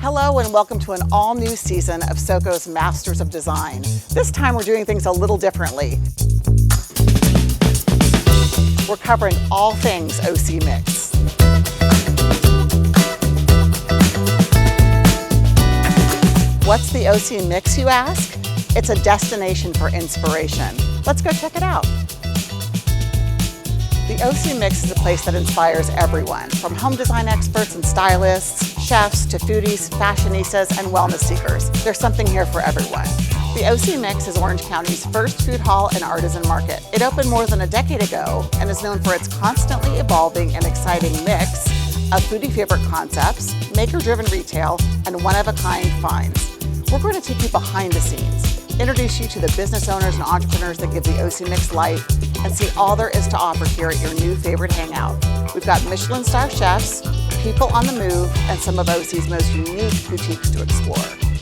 Hello and welcome to an all-new season of SOCO's Masters of Design. This time we're doing things a little differently. We're covering all things OC Mix. What's the OC Mix, you ask? It's a destination for inspiration. Let's go check it out. The OC Mix is a place that inspires everyone, from home design experts and stylists, chefs to foodies, fashionistas, and wellness seekers. There's something here for everyone. The OC Mix is Orange County's first food hall and artisan market. It opened more than a decade ago and is known for its constantly evolving and exciting mix of foodie-favorite concepts, maker-driven retail, and one-of-a-kind finds. We're going to take you behind the scenes, introduce you to the business owners and entrepreneurs that give the OC Mix life, and see all there is to offer here at your new favorite hangout. We've got Michelin star chefs, people on the move, and some of OC's most unique boutiques to explore.